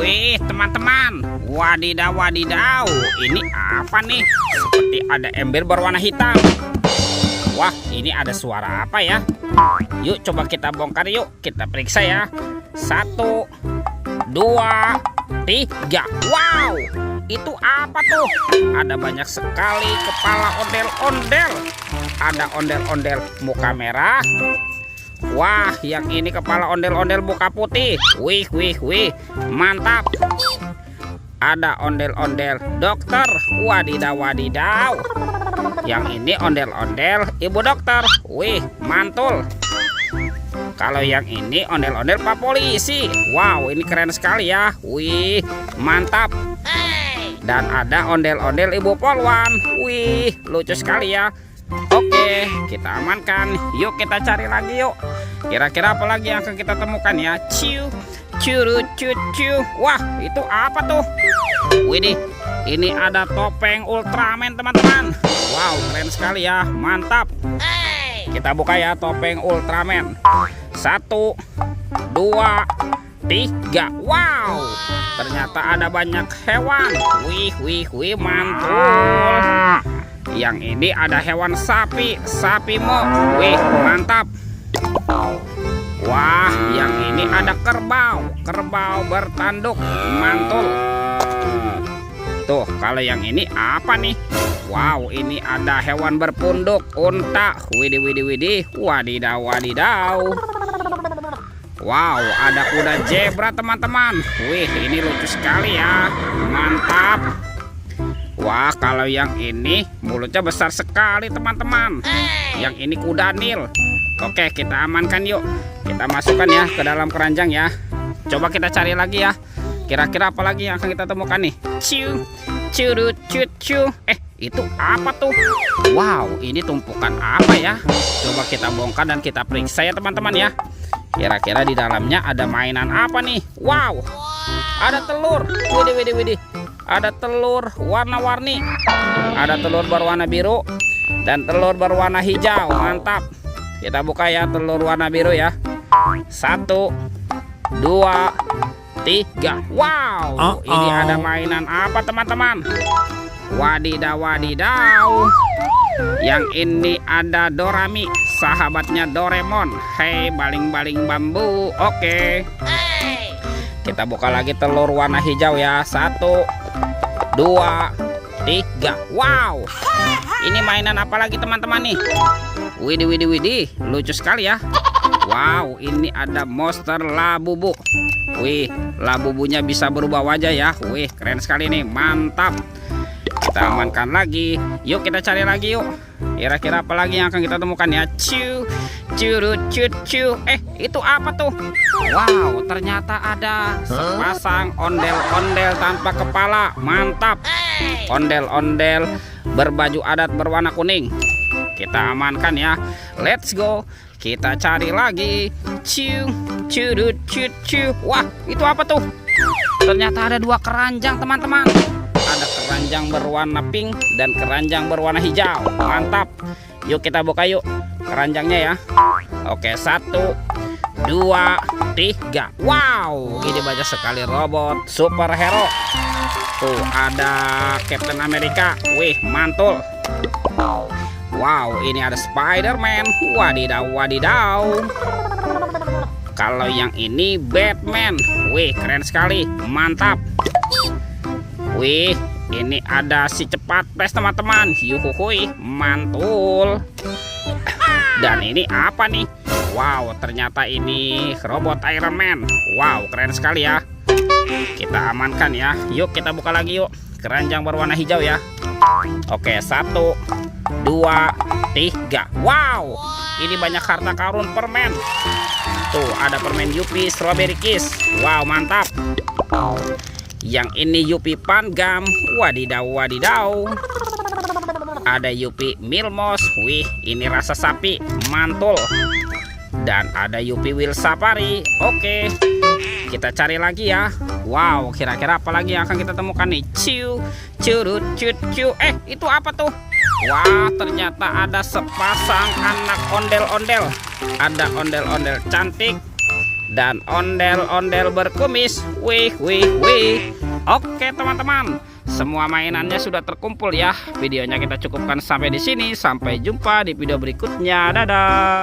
Wih, teman-teman. Wadidaw, wadidaw. Ini apa nih? Seperti ada ember berwarna hitam. Wah, ini ada suara apa ya? Yuk, coba kita bongkar yuk. Kita periksa ya. 1, 2, 3. Wow, itu apa tuh? Ada banyak sekali kepala ondel-ondel. Ada ondel-ondel muka merah. Wah, yang ini kepala ondel-ondel muka putih. Wih, wih, wih, mantap. Ada ondel-ondel dokter. Wadidaw, wadidaw. Yang ini ondel-ondel ibu dokter. Wih, mantul. Kalau yang ini ondel-ondel pak polisi. Wow, ini keren sekali ya. Wih, mantap. Dan ada ondel-ondel ibu polwan. Wih, lucu sekali ya. Oke, kita amankan. Yuk kita cari lagi yuk. Kira-kira apa lagi yang akan kita temukan ya? Ciu, curu, cucu. Wah, itu apa tuh? Widih, ini ada topeng Ultraman teman-teman. Wow, keren sekali ya. Mantap. Kita buka ya topeng Ultraman. 1, 2, 3. Wow, ternyata ada banyak hewan. Wih, wih, wih, mantul. Yang ini ada hewan sapi, sapi mo. Wih, mantap. Wah, yang ini ada kerbau, kerbau bertanduk, mantul. Tuh, kalau yang ini apa nih? Wow, ini ada hewan berpunduk, unta. Widih, widih, widih. Wadidaw, wadidaw. Wow, ada kuda zebra teman-teman. Wih, ini lucu sekali ya. Mantap. Wah, kalau yang ini mulutnya besar sekali teman-teman. Yang ini kuda Nil. Oke, kita amankan yuk. Kita masukkan ya ke dalam keranjang ya. Coba kita cari lagi ya. Kira-kira apa lagi yang akan kita temukan nih? Ciu, curu, cucu. Itu apa tuh? Wow, ini tumpukan apa ya? Coba kita bongkar dan kita periksa ya teman-teman ya. Kira-kira di dalamnya ada mainan apa nih? Wow, ada telur. Widih, widih, widih. Ada telur warna-warni. Ada telur berwarna biru dan telur berwarna hijau. Mantap. Kita buka ya telur warna biru ya. 1, 2, 3. Wow, ini ada mainan apa teman-teman? Wadidaw, wadidaw. Yang ini ada Dorami, sahabatnya Doraemon. Hei, baling-baling bambu. Oke. Kita buka lagi telur warna hijau ya. 1, 2, 3. Wow, ini mainan apa lagi teman-teman nih? Widih, widih, widih, lucu sekali ya. Wow, ini ada monster Labubu. Wih, Labubunya bisa berubah wajah ya. Wih, keren sekali nih, mantap. Kita amankan lagi. Yuk kita cari lagi yuk. Kira-kira apa lagi yang akan kita temukan ya? Ciu, curu, cucu. Itu apa tuh? Wow, ternyata ada sepasang ondel-ondel tanpa kepala. Mantap. Ondel-ondel berbaju adat berwarna kuning. Kita amankan ya. Let's go. Kita cari lagi. Ciu, curu, cucu. Wah, itu apa tuh? Ternyata ada 2 keranjang teman-teman. Ada keranjang berwarna pink dan keranjang berwarna hijau. Mantap. Yuk kita buka yuk keranjangnya ya. Oke, 1, 2, 3. Wow, ini banyak sekali robot superhero. Tuh ada Captain America. Wih, mantul. Wow, ini ada Spider-Man. Wadidaw, wadidaw. Kalau yang ini Batman. Wih, keren sekali. Mantap. Wih, ini ada si cepat pres teman-teman. Yuhuhui, mantul. Dan ini apa nih? Wow, ternyata ini robot Iron Man. Wow, keren sekali ya. Kita amankan ya. Yuk kita buka lagi yuk. Keranjang berwarna hijau ya. Oke, 1, 2, 3. Wow, ini banyak harta karun permen. Tuh ada permen Yupi Strawberry Kiss. Wow, mantap. Yang ini Yupi Pangam. Wadidaw, wadidaw. Ada Yupi Milmos. Wih, ini rasa sapi. Mantul. Dan ada Yupi Will Safari. Oke, kita cari lagi ya. Wow, kira-kira apa lagi yang akan kita temukan nih? Ciu, curut, cucu. Itu apa tuh? Wah, ternyata ada sepasang anak ondel-ondel. Ada ondel-ondel cantik dan ondel-ondel berkumis. Wih, wih, wih. Oke teman-teman, semua mainannya sudah terkumpul ya. Videonya kita cukupkan sampai di sini. Sampai jumpa di video berikutnya. Dadah.